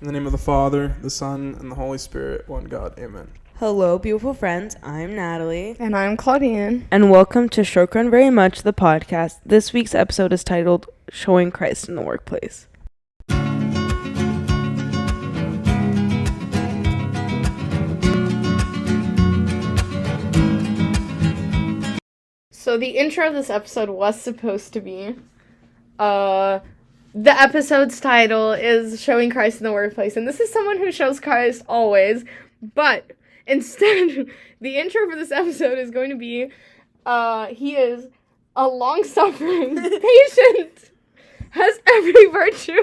In the name of the Father, the Son, and the Holy Spirit, one God. Amen. Hello, beautiful friends. I'm Natalie. And I'm Claudine. And welcome to Shokran Very Much, the podcast. This week's episode is titled Showing Christ in the Workplace. So the intro of this episode was supposed to be, the episode's title is Showing Christ in the Workplace. And this is someone who shows Christ always. But instead, the intro for this episode is going to be, he is a long-suffering, patient, has every virtue.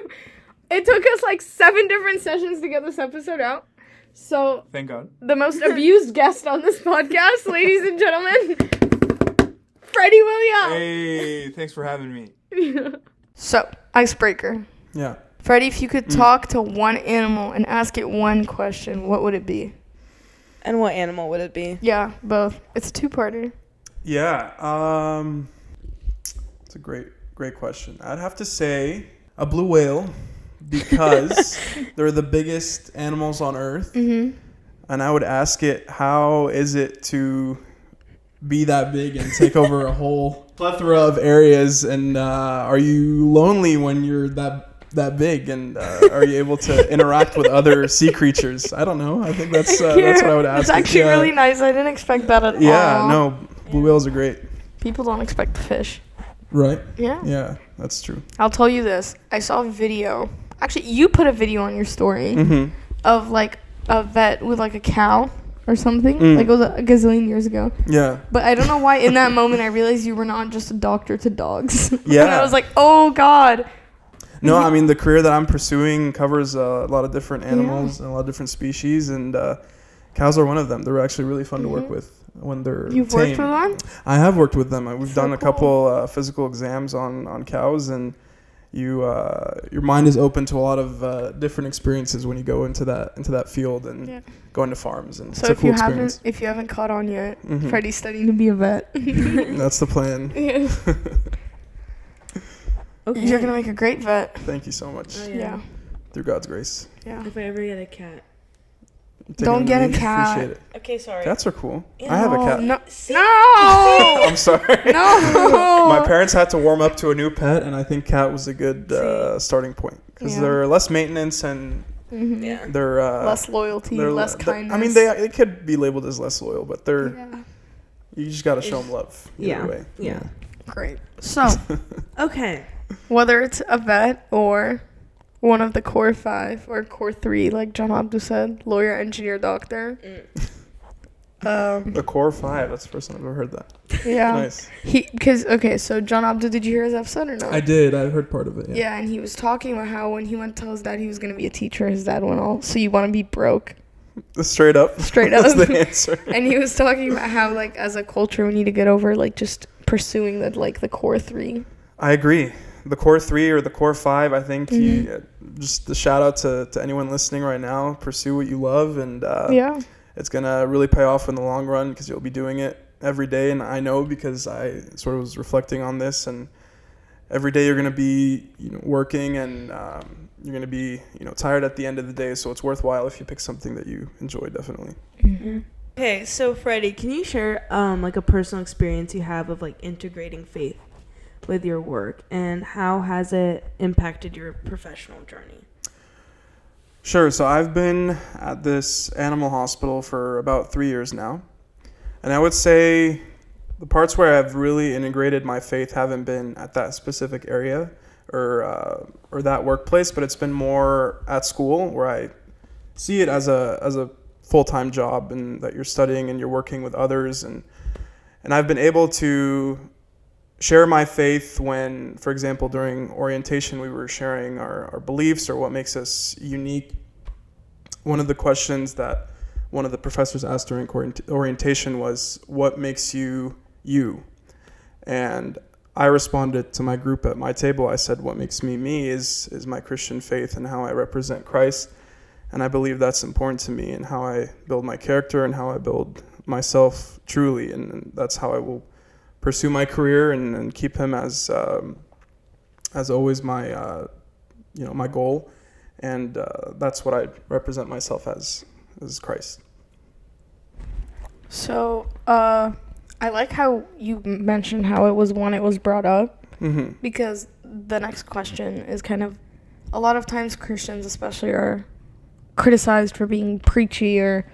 It took us like 7 different sessions to get this episode out. So, Thank God. the most abused guest on this podcast, ladies and gentlemen, Fredy William. Hey, thanks for having me. So, icebreaker. Yeah. Fredy, if you could talk to one animal and ask it one question, what would it be? And what animal would it be? Yeah, both. It's a 2-parter. Yeah. It's a great question. I'd have to say a blue whale because they're the biggest animals on Earth. Mm-hmm. And I would ask it, how is it to be that big and take over a whole plethora of areas? And are you lonely when you're that big? And are you able to interact with other sea creatures? I don't know. I think that's what I would ask. It's actually really nice. I didn't expect that at all. Yeah, no, blue whales are great. People don't expect fish. Right? Yeah. Yeah, that's true. I'll tell you this. I saw a video. Actually, you put a video on your story Mm-hmm. of like a vet with like a cow or something. Mm. Like it was a gazillion years ago. Yeah. But I don't know why in that moment I realized you were not just a doctor to dogs. Yeah. And I was like, oh God. No, I mean, the career that I'm pursuing covers a lot of different animals and a lot of different species, and cows are one of them. They're actually really fun to work with when they're You've tame. worked with them? I have worked with them. We've So done a cool. couple physical exams on cows, and your mind is open to a lot of different experiences when you go into that field and go into farms, and So it's a cool experience. if you haven't caught on yet, Mhm. Fredy's studying to be a vet. That's the plan. Yeah. Okay. You're gonna make a great vet. Thank you so much. Oh, Yeah. Through God's grace. Yeah. If I ever get a cat. You take Don't it get a with me? cat. Appreciate it. Okay, sorry. Cats are cool. I have a cat. No. See? No. I'm sorry. No. My parents had to warm up to a new pet, and I think cat was a good See? starting point because Yeah. they're less maintenance and Mhm. Yeah. they're Less loyalty, they're less kindness. I mean, they could be labeled as less loyal, but they're Yeah. you just gotta show them love. Either Yeah. way. Yeah. Great. So, Okay. whether it's a vet or one of the core 5 or core 3, like John Abdu said, lawyer, engineer, doctor. The core 5. That's the first time I've ever heard that. Yeah. Nice. So John Abdu, did you hear his episode or no? I did. I heard part of it. Yeah, and he was talking about how when he went to tell his dad he was going to be a teacher, his dad went all, so you want to be broke? Straight up. Straight That's up. the answer. And he was talking about how, like, as a culture, we need to get over, like, just pursuing the core 3. I agree. The core 3 or the core 5, I think just the shout out to anyone listening right now. Pursue what you love, and Yeah. it's going to really pay off in the long run because you'll be doing it every day. And I know because I sort of was reflecting on this, and every day you're going to be working, and you're going to be tired at the end of the day. So it's worthwhile if you pick something that you enjoy, definitely. Mm-hmm. Okay, so Fredy, can you share like a personal experience you have of like integrating faith with your work, and how has it impacted your professional journey? Sure. So I've been at this animal hospital for about 3 years now. And I would say the parts where I've really integrated my faith haven't been at that specific area or that workplace, but it's been more at school where I see it as a full-time job, and that you're studying and you're working with others. And I've been able to share my faith when, for example, during orientation, we were sharing our beliefs or what makes us unique. One of the questions that one of the professors asked during orientation was, what makes you you? And I responded to my group at my table. I said, what makes me me is my Christian faith and how I represent Christ. And I believe that's important to me, and how I build my character and how I build myself truly. And that's how I will pursue my career and keep him as always my my goal. and that's what I represent myself as Christ. So, I like how you mentioned how it was when it was brought up, because the next question is kind of, a lot of times Christians especially are criticized for being preachy or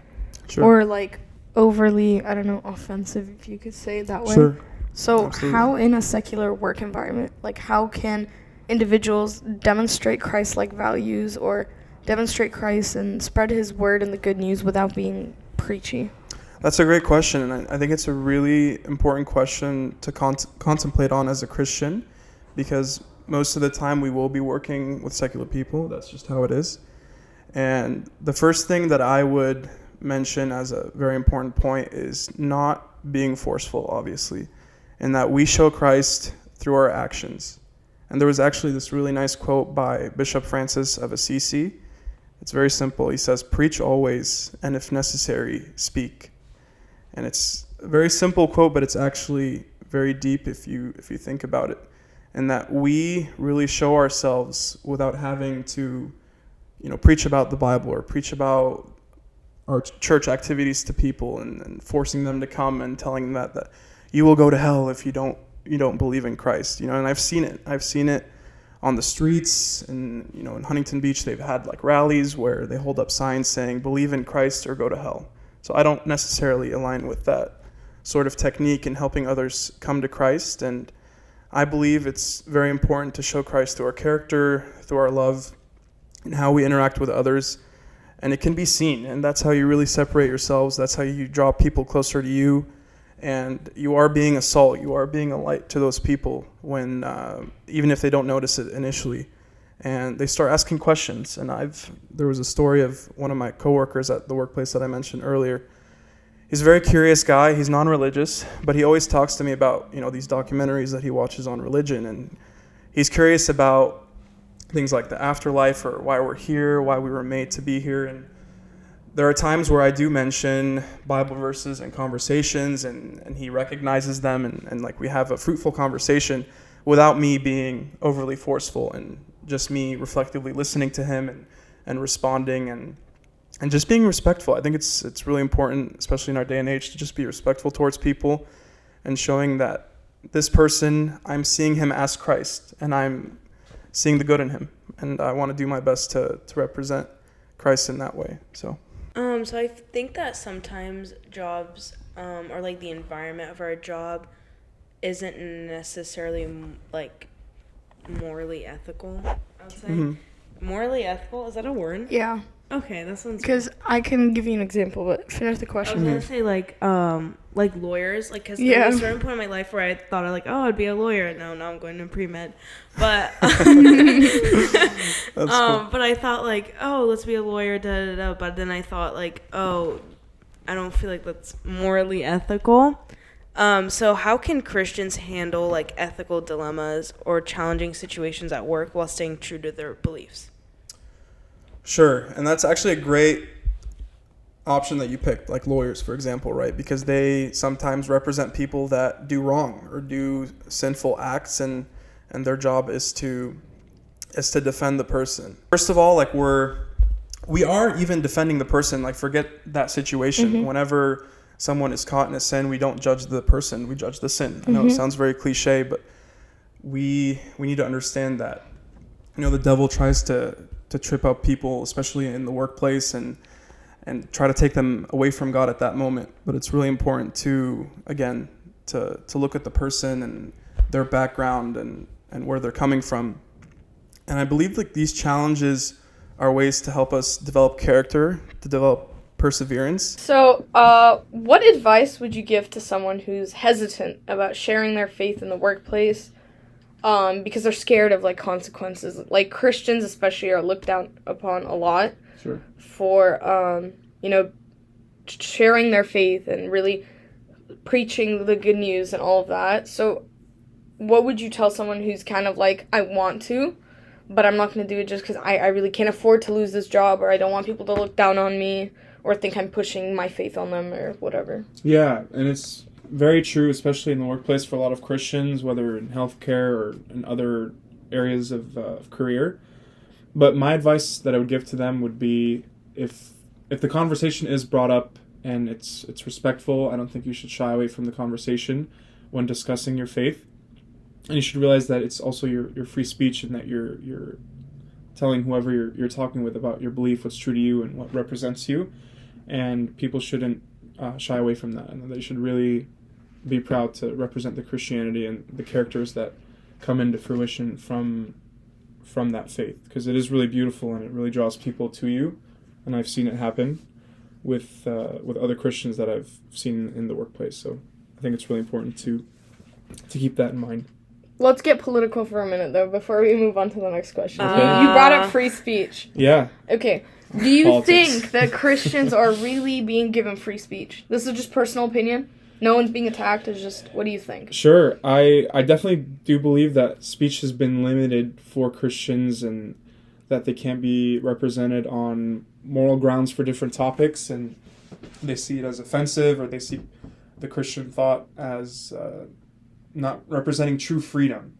like overly, I don't know, offensive, if you could say it that way. Sure. So Absolutely. how in a secular work environment, like how can individuals demonstrate Christ-like values or demonstrate Christ and spread his word and the good news without being preachy? That's a great question, and I think it's a really important question to contemplate on as a Christian, because most of the time we will be working with secular people. That's just how it is. And the first thing that I would mention as a very important point is not being forceful, obviously, and that we show Christ through our actions. And there was actually this really nice quote by Bishop Francis of Assisi. It's very simple. He says, "Preach always, and if necessary, speak." And it's a very simple quote, but it's actually very deep if you think about it. And that we really show ourselves without having to, preach about the Bible or preach about our church activities to people and forcing them to come and telling them that you will go to hell if you don't believe in Christ. And I've seen it. I've seen it on the streets, and in Huntington Beach they've had like rallies where they hold up signs saying believe in Christ or go to hell. So I don't necessarily align with that sort of technique in helping others come to Christ, and I believe it's very important to show Christ through our character, through our love, and how we interact with others. And it can be seen, and that's how you really separate yourselves. That's how you draw people closer to you, and you are being a salt. You are being a light to those people when, even if they don't notice it initially, and they start asking questions. And there was a story of one of my coworkers at the workplace that I mentioned earlier. He's a very curious guy. He's non-religious, but he always talks to me about these documentaries that he watches on religion, and he's curious about things like the afterlife or why we're here, why we were made to be here. And there are times where I do mention Bible verses and conversations, and he recognizes them, and like we have a fruitful conversation without me being overly forceful, and just me reflectively listening to him and responding and just being respectful. I think it's really important, especially in our day and age, to just be respectful towards people and showing that this person, I'm seeing him as Christ, and I'm seeing the good in him, and I want to do my best to represent Christ in that way. So I think that sometimes jobs, or like the environment of our job, isn't necessarily like morally ethical. I would say morally ethical, is that a word? Yeah. Okay, that sounds. Because I can give you an example, but finish the I question. was gonna say like lawyers, like because there was a certain point in my life where I thought I'd be a lawyer. No, now I'm going to pre-med, but that's cool. but I thought let's be a lawyer, But then I thought I don't feel like that's morally ethical. So how can Christians handle like ethical dilemmas or challenging situations at work while staying true to their beliefs? Sure, and that's actually a great option that you picked, like lawyers, for example, right? Because they sometimes represent people that do wrong or do sinful acts, and their job is to defend the person. First of all, like we are even defending the person. Like forget that situation. Whenever someone is caught in a sin, we don't judge the person, we judge the sin. I know it sounds very cliche, but we need to understand that the devil tries to trip up people, especially in the workplace, and try to take them away from God at that moment. But it's really important to look at the person and their background and where they're coming from. And I believe like these challenges are ways to help us develop character, to develop perseverance. So, what advice would you give to someone who's hesitant about sharing their faith in the workplace? Because they're scared of like consequences. Like Christians especially are looked down upon a lot for sharing their faith and really preaching the good news and all of that. So what would you tell someone who's kind of like, I want to, but I'm not going to do it just because I really can't afford to lose this job, or I don't want people to look down on me or think I'm pushing my faith on them or whatever? Yeah, and it's very true, especially in the workplace for a lot of Christians, whether in healthcare or in other areas of career. But my advice that I would give to them would be, if the conversation is brought up and it's respectful, I don't think you should shy away from the conversation when discussing your faith. And you should realize that it's also your free speech, and that you're telling whoever you're talking with about your belief, what's true to you and what represents you. And people shouldn't shy away from that, and they should really be proud to represent the Christianity and the characters that come into fruition from that faith, because it is really beautiful and it really draws people to you. And I've seen it happen with other Christians that I've seen in the workplace. So I think it's really important to keep that in mind. Let's get political for a minute, though, before we move on to the next question. Okay. You brought up free speech. Yeah. Okay. Do you Politics. think that Christians are really being given free speech? This is just personal opinion. No one's being attacked. It's just, what do you think? Sure. I definitely do believe that speech has been limited for Christians, and that they can't be represented on moral grounds for different topics, and they see it as offensive, or they see the Christian thought as not representing true freedom.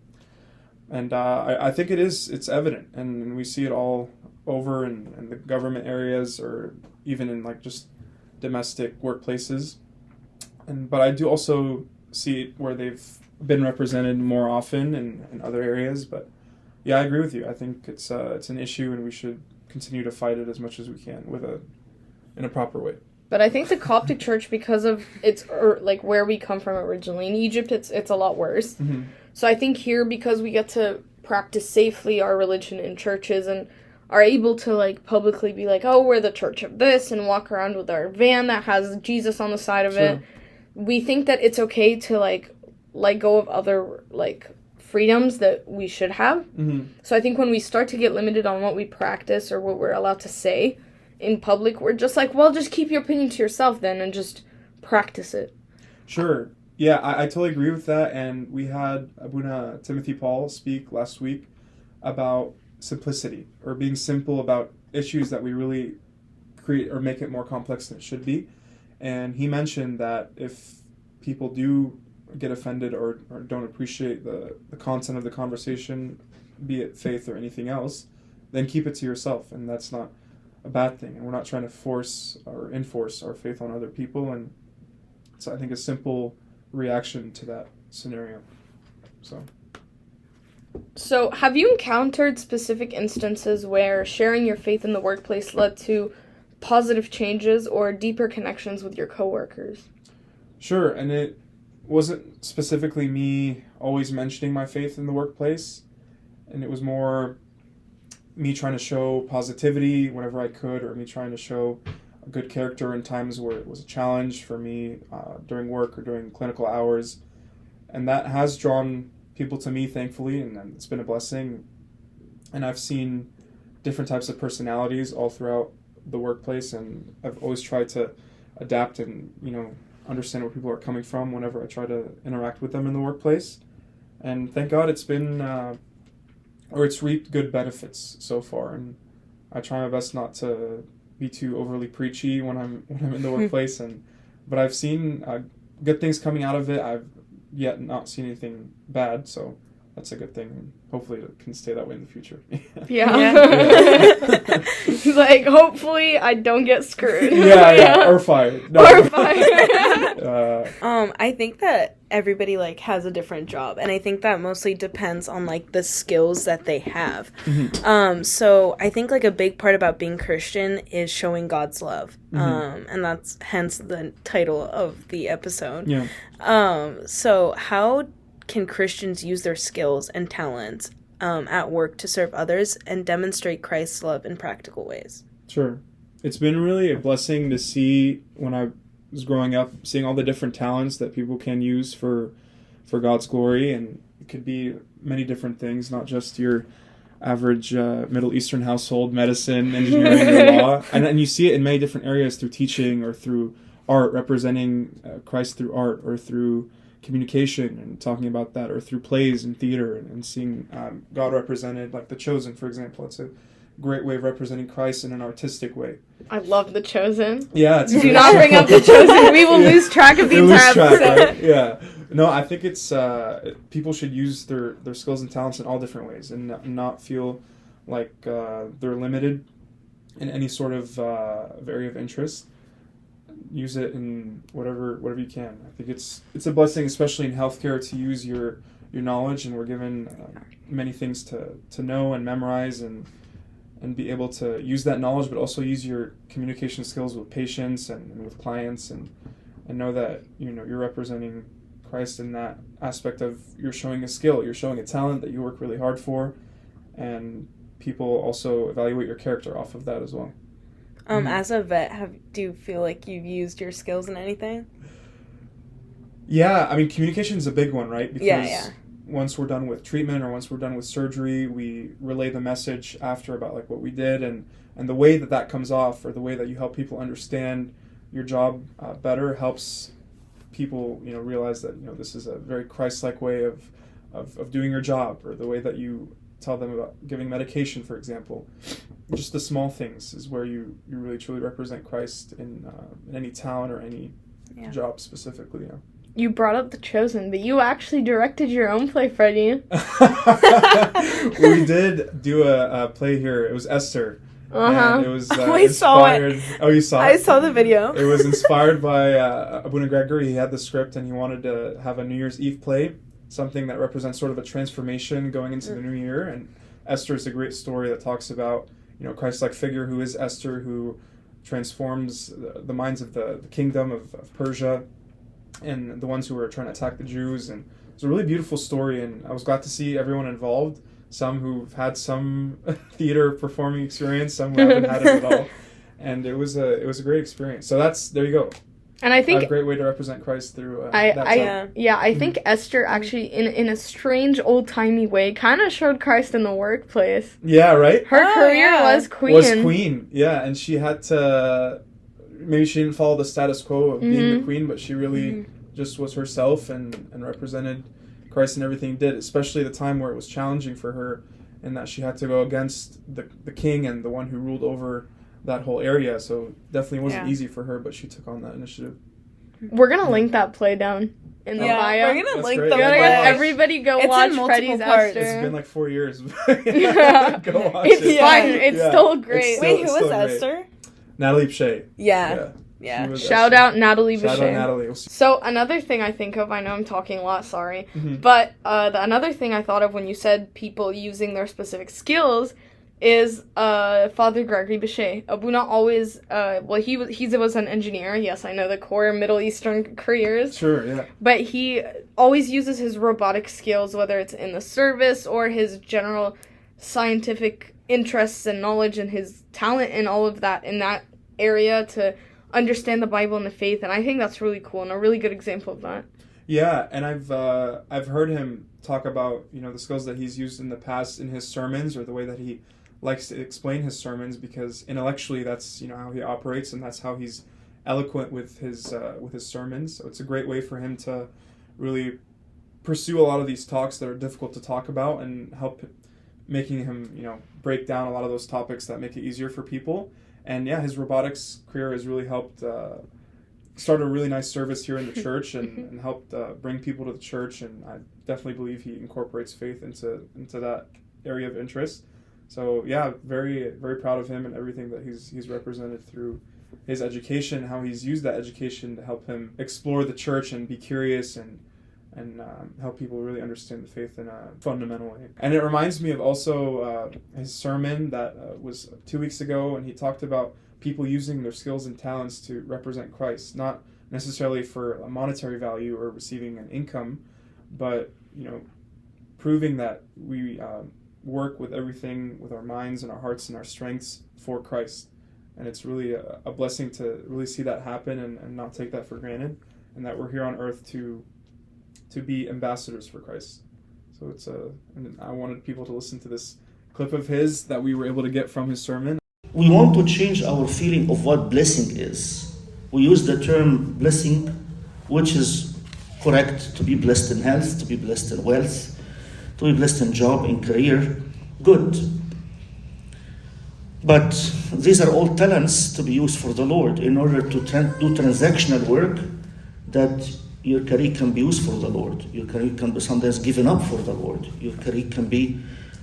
And I think it's evident, and we see it all over in the government areas, or even in like just domestic workplaces. But I do also see it where they've been represented more often in other areas. But yeah, I agree with you. I think it's an issue, and we should continue to fight it as much as we can in a proper way. But I think the Coptic Church, because of its like where we come from originally in Egypt, it's a lot worse. Mm-hmm. So I think here, because we get to practice safely our religion in churches and are able to like publicly be like, oh, we're the church of this, and walk around with our van that has Jesus on the side of it. We think that it's okay to like let go of other like freedoms that we should have. Mm-hmm. So I think when we start to get limited on what we practice or what we're allowed to say in public, we're just like, well, just keep your opinion to yourself then, and just practice it. Sure. Yeah, I totally agree with that. And we had Abuna Timothy Paul speak last week about simplicity, or being simple about issues that we really create or make it more complex than it should be. And he mentioned that if people do get offended or don't appreciate the content of the conversation, be it faith or anything else, then keep it to yourself. And that's not a bad thing. And we're not trying to force or enforce our faith on other people. And so I think a simple reaction to that scenario. So have you encountered specific instances where sharing your faith in the workplace led to positive changes or deeper connections with your coworkers? Sure, and it wasn't specifically me always mentioning my faith in the workplace, and it was more me trying to show positivity whenever I could, or me trying to show a good character in times where it was a challenge for me during work or during clinical hours. And that has drawn people to me, thankfully, and it's been a blessing. And I've seen different types of personalities all throughout the workplace, and I've always tried to adapt and, understand where people are coming from whenever I try to interact with them in the workplace. And thank God it's been, it's reaped good benefits so far. And I try my best not to be too overly preachy when I'm in the workplace, but I've seen good things coming out of it. I've yet not seen anything bad, so that's a good thing, and hopefully it can stay that way in the future. Yeah. Like, hopefully I don't get screwed. Yeah, or fired. No. Or fired. I think that everybody like has a different job, and I think that mostly depends on like the skills that they have. Mm-hmm. So I think like a big part about being Christian is showing God's love. And that's hence the title of the episode. Yeah. So how can Christians use their skills and talents at work to serve others and demonstrate Christ's love in practical ways? Sure. It's been really a blessing to see, when I was growing up, seeing all the different talents that people can use for God's glory. And it could be many different things, not just your average Middle Eastern household, medicine, engineering, or law. And you see it in many different areas, through teaching or through art, representing Christ through art, or through communication and talking about that, or through plays and theater, and seeing God represented, like The Chosen, for example. It's a great way of representing Christ in an artistic way. I love The Chosen. Yeah. Do not bring up The Chosen. We will lose track of the entire episode. Right? Yeah. No, I think it's people should use their skills and talents in all different ways, and not feel like they're limited in any sort of area of interest. Use it in whatever you can. I think it's a blessing, especially in healthcare, to use your knowledge, and we're given many things to know and memorize and be able to use that knowledge, but also use your communication skills with patients and with clients, and know that you're representing Christ in that aspect of you're showing a skill, you're showing a talent that you work really hard for, and people also evaluate your character off of that as well. As a vet, do you feel like you've used your skills in anything? Yeah, I mean, communication is a big one, right? Because yeah. Once we're done with treatment or once we're done with surgery, we relay the message after about like what we did, and the way that comes off, or the way that you help people understand your job better, helps people realize that this is a very Christ-like way of doing your job, or the way that you tell them about giving medication, for example. Just the small things is where you really truly represent Christ in any town or any job specifically. You brought up The Chosen, but you actually directed your own play, Fredy. We did do a play here. It was Esther. And it was We saw it. Oh, you saw it? I saw the video. It was inspired by Abuna Gregory. He had the script and he wanted to have a New Year's Eve play, something that represents sort of a transformation going into the new year. And Esther is a great story that talks about Christ-like figure who is Esther, who transforms the minds of the kingdom of Persia and the ones who were trying to attack the Jews. And it's a really beautiful story, and I was glad to see everyone involved, some who've had some theater performing experience, some who haven't had it at all. And it was a great experience. So there you go. And I think a great way to represent Christ through I think Esther actually, in a strange old-timey way, kind of showed Christ in the workplace. Yeah, right? Her career was queen. Was queen, yeah. And she had to, maybe she didn't follow the status quo of being the queen, but she really just was herself and represented Christ in everything he did, especially the time where it was challenging for her, and that she had to go against the king and the one who ruled over that whole area. So definitely wasn't easy for her, but she took on that initiative. We're gonna link that play down in the bio. We're gonna link the great. play. Everybody go watch Fredy's Esther. It's been like 4 years. Go watch It's fine. It's still great. Wait, who was Esther? Natalie Pshay. Yeah. Shout out Natalie Bichet. Shout out Natalie. So another thing I think of, I know I'm talking a lot, sorry, but another thing I thought of when you said people using their specific skills is Father Gregory Bichet. Abuna always, he was an engineer. Yes, I know the core Middle Eastern careers. Sure, yeah. But he always uses his robotic skills, whether it's in the service or his general scientific interests and knowledge and his talent and all of that in that area to understand the Bible and the faith. And I think that's really cool and a really good example of that. Yeah, and I've heard him talk about the skills that he's used in the past in his sermons, or the way that he likes to explain his sermons, because intellectually that's how he operates, and that's how he's eloquent with his sermons. So it's a great way for him to really pursue a lot of these talks that are difficult to talk about, and help making him break down a lot of those topics that make it easier for people. And his robotics career has really helped start a really nice service here in the church, and helped bring people to the church. And I definitely believe he incorporates faith into that area of interest. So very, very proud of him and everything that he's represented through his education, how he's used that education to help him explore the church and be curious and help people really understand the faith in a fundamental way. And it reminds me of also his sermon that was 2 weeks ago, and he talked about people using their skills and talents to represent Christ, not necessarily for a monetary value or receiving an income, but proving that we work with everything, with our minds and our hearts and our strengths for Christ. And it's really a blessing to really see that happen and not take that for granted, and that we're here on earth to be ambassadors for Christ. So and I wanted people to listen to this clip of his that we were able to get from his sermon. We want to change our feeling of what blessing is. We use the term blessing, which is correct, to be blessed in health, to be blessed in wealth, to be blessed in job, in career. Good. But these are all talents to be used for the Lord in order to do transactional work, that your career can be used for the Lord. Your career can be sometimes given up for the Lord. Your career can be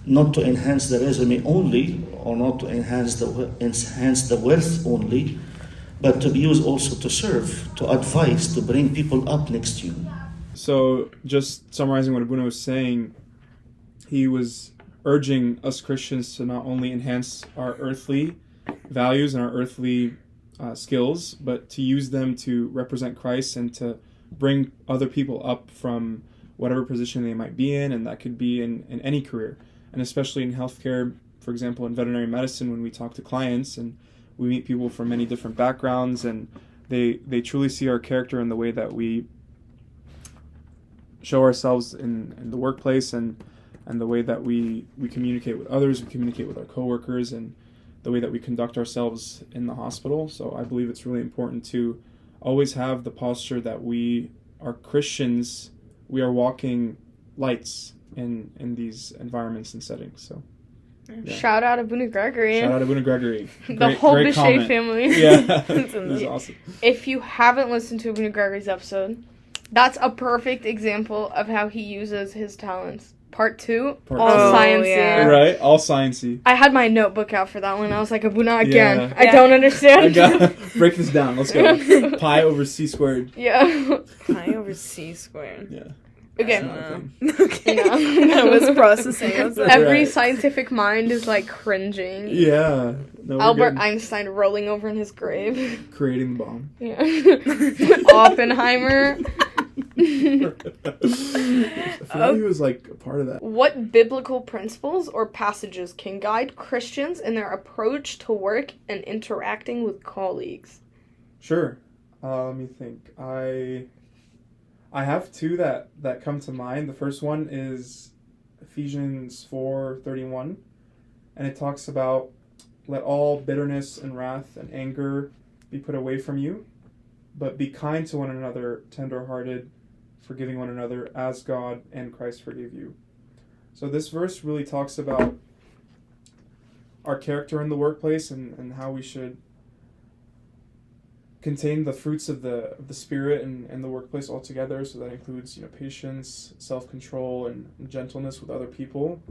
not to enhance the resume only, or not to enhance the wealth only, but to be used also to serve, to advise, to bring people up next to you. So, just summarizing what Abuna was saying, he was urging us Christians to not only enhance our earthly values and our earthly skills, but to use them to represent Christ and to bring other people up from whatever position they might be in, and that could be in any career. And especially in healthcare, for example, in veterinary medicine, when we talk to clients and we meet people from many different backgrounds, and they truly see our character in the way that we show ourselves in the workplace, and the way that we communicate with others, we communicate with our coworkers, and the way that we conduct ourselves in the hospital. So I believe it's really important to always have the posture that we are Christians, we are walking lights in these environments and settings. So yeah. Shout out to Abuna Gregory. Shout out to Abuna Gregory. The whole great Bichet comment. family. Yeah, it was awesome. If you haven't listened to Abuna Gregory's episode, that's a perfect example of how he uses his talents. Part 2, Part all two. sciencey. Yeah. Right, all sciencey. I had my notebook out for that one. I was like, Abuna again. Yeah. I don't understand. Break this down. Let's go. Pi over c squared. Yeah. Pi over c squared. Yeah. Okay. Okay. Yeah. I was processing. I was like, Every Right. scientific mind is like cringing. Yeah. No, we're Albert good. Einstein rolling over in his grave. Creating the bomb. Yeah. Oppenheimer. I feel like he was like a part of that. What biblical principles or passages can guide Christians in their approach to work and interacting with colleagues? Sure. Let me think. I have two that come to mind. The first one is Ephesians 4:31, and it talks about, let all bitterness and wrath and anger be put away from you, but be kind to one another, tender-hearted, forgiving one another as God and Christ forgave you. So this verse really talks about our character in the workplace and how we should contain the fruits of the Spirit in the workplace altogether. So that includes, patience, self-control, and gentleness with other people.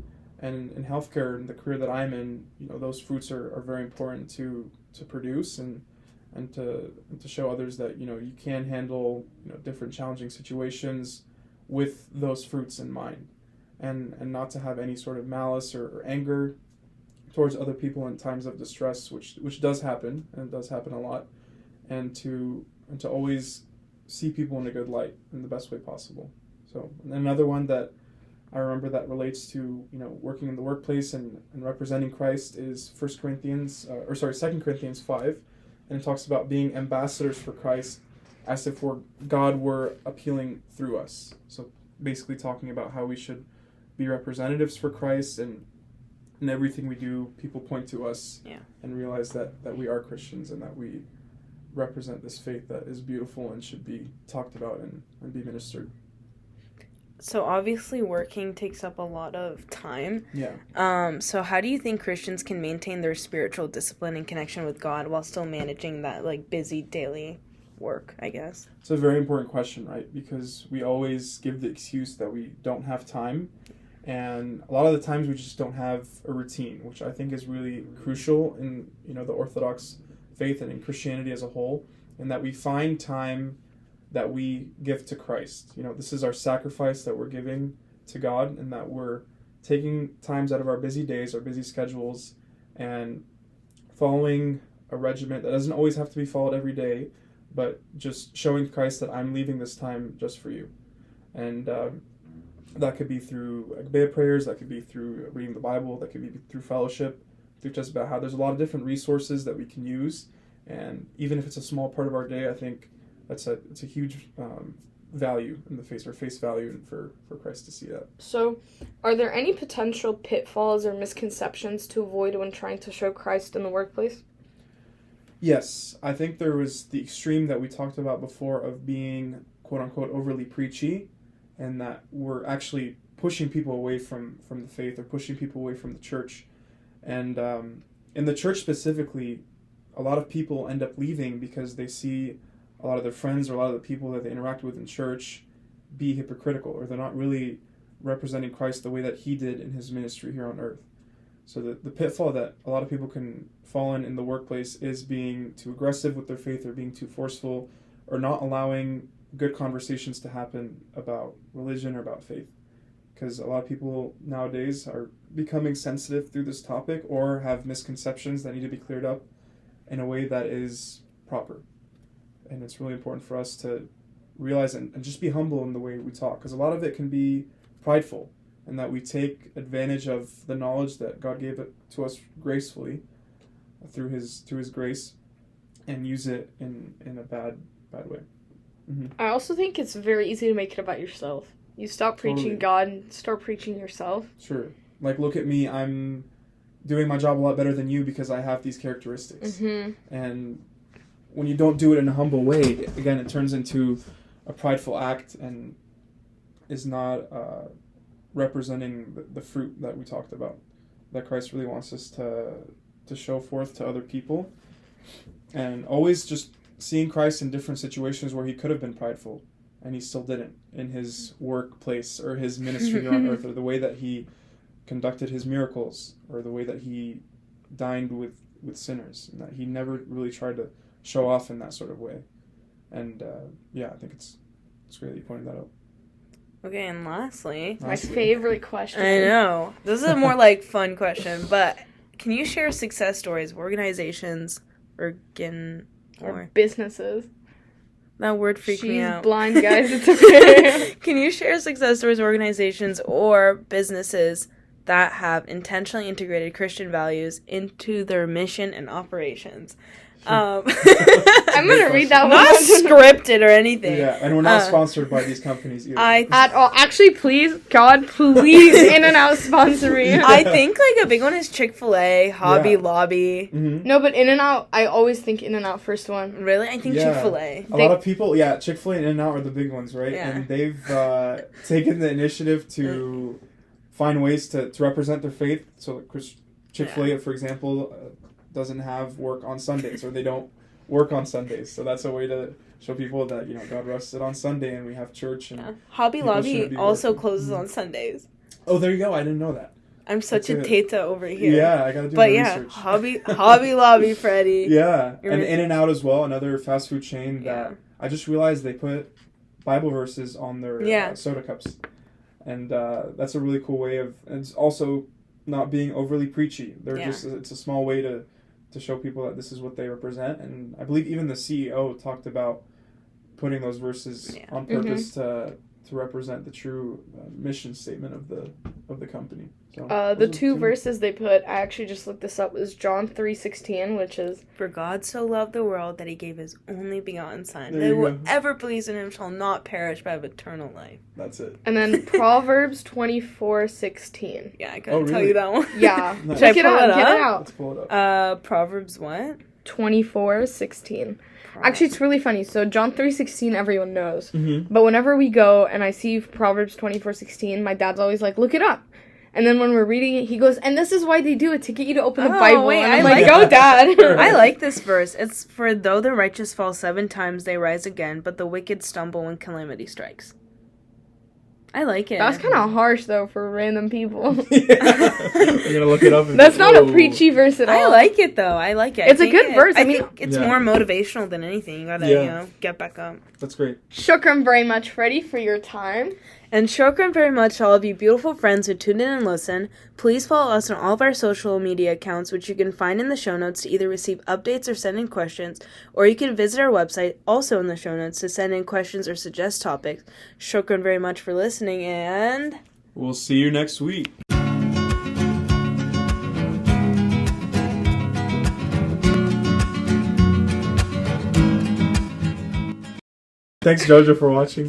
And in healthcare, in the career that I'm in, those fruits are very important to produce and to show others that you can handle different challenging situations with those fruits in mind, and not to have any sort of malice or anger towards other people in times of distress, which does happen, and it does happen a lot, and to always see people in a good light in the best way possible. So another one that I remember that relates to working in the workplace and representing Christ is 2 Corinthians 5. And it talks about being ambassadors for Christ as if God were appealing through us. So basically talking about how we should be representatives for Christ, and in everything we do, people point to us and realize that we are Christians and that we represent this faith that is beautiful and should be talked about and be ministered. So obviously working takes up a lot of time. Yeah. So how do you think Christians can maintain their spiritual discipline and connection with God while still managing that busy daily work, I guess? It's a very important question, right? Because we always give the excuse that we don't have time. And a lot of the times we just don't have a routine, which I think is really crucial in the Orthodox faith and in Christianity as a whole, and that we find time that we give to Christ. This is our sacrifice that we're giving to God, and that we're taking times out of our busy days, our busy schedules, and following a regimen that doesn't always have to be followed every day, but just showing Christ that I'm leaving this time just for you. And that could be through Agbeya prayers, that could be through reading the Bible, that could be through fellowship, through just about how there's a lot of different resources that we can use. And even if it's a small part of our day, I think it's a huge value in the face value for Christ to see that. So, are there any potential pitfalls or misconceptions to avoid when trying to show Christ in the workplace? Yes, I think there was the extreme that we talked about before of being quote-unquote overly preachy, and that we're actually pushing people away from the faith or pushing people away from the church. And in the church specifically, a lot of people end up leaving because they see a lot of their friends or a lot of the people that they interact with in church be hypocritical, or they're not really representing Christ the way that he did in his ministry here on earth. So the pitfall that a lot of people can fall in the workplace is being too aggressive with their faith, or being too forceful, or not allowing good conversations to happen about religion or about faith. Because a lot of people nowadays are becoming sensitive through this topic, or have misconceptions that need to be cleared up in a way that is proper. And it's really important for us to realize and just be humble in the way we talk, because a lot of it can be prideful, and that we take advantage of the knowledge that God gave it to us gracefully through his grace, and use it in a bad way. Mm-hmm. I also think it's very easy to make it about yourself. You stop preaching Totally. God and start preaching yourself. Sure. Like, look at me, I'm doing my job a lot better than you because I have these characteristics. Mm-hmm. And when you don't do it in a humble way, again, it turns into a prideful act and is not representing the fruit that we talked about, that Christ really wants us to show forth to other people. And always just seeing Christ in different situations where he could have been prideful and he still didn't, in his workplace or his ministry here on earth, or the way that he conducted his miracles, or the way that he dined with sinners, and that he never really tried to show off in that sort of way. And I think it's great that you pointed that out. Okay, and lastly, My favorite question. I know. This is a more like fun question, but can you share success stories of organizations or Businesses. that word freaked me out. She's blind, guys. It's okay. Can you share success stories of organizations or businesses that have intentionally integrated Christian values into their mission and operations? I'm gonna read that one. Not scripted or anything. Yeah, and we're not sponsored by these companies either. At all. Actually, please, God, please, In-N-Out sponsor me. I think like a big one is Chick-fil-A, Hobby Yeah. Lobby. Mm-hmm. No, but In-N-Out, I always think In-N-Out first one. Really? I think Yeah. Chick-fil-A. A lot of people, Chick-fil-A and In-N-Out are the big ones, right? Yeah. And they've taken the initiative to find ways to represent their faith. So like Chick-fil-A, for example, doesn't have work on Sundays, or they don't work on Sundays. So that's a way to show people that, God rested on Sunday and we have church. And Hobby people Lobby shouldn't be also working. closes on Sundays. Oh, there you go. I didn't know that. I'm such That's a it. teta over here. Yeah, I gotta do But my yeah, research. Hobby Lobby, Fredy. Yeah, You're and right. In-N-Out as well, another fast food chain that Yeah. I just realized they put Bible verses on their soda cups. And that's a really cool way of, and it's also not being overly preachy. It's a small way to show people that this is what they represent. And I believe even the CEO talked about putting those verses on purpose to represent the true mission statement of the company. So The two verses they put, I actually just looked this up, is John 3:16, which is, For God so loved the world that he gave his only begotten Son, There that you whoever believes in him shall not perish but have eternal life. That's it. and then Proverbs 24:16. Yeah, I couldn't Oh, tell really? you that one. Yeah, Nice. check Should it I pull out. it Get it up? out. Let's pull it up. Proverbs what? 24:16. Actually, it's really funny. So John 3:16, everyone knows. Mm-hmm. But whenever we go and I see Proverbs 24:16, my dad's always like, "Look it up." And then when we're reading it, he goes, "And this is why they do it, to get you to open the Oh, Bible." wait, and I I'm like like, "Oh, Dad." I like this verse. It's for though the righteous fall 7 times, they rise again, but the wicked stumble when calamity strikes. I like it. That's kind of harsh, though, for random people. You're gonna look it up. And That's not a whoa. preachy verse at all. I like it though. I like it. It's a good verse. I mean- think it's Yeah. more motivational than anything. You gotta, Yeah. get back up. That's great. Shukran very much, Fredy, for your time. And shukran very much to all of you beautiful friends who tuned in and listen. Please follow us on all of our social media accounts, which you can find in the show notes to either receive updates or send in questions, or you can visit our website, also in the show notes, to send in questions or suggest topics. Shukran very much for listening, and We'll see you next week. Thanks, Jojo, for watching.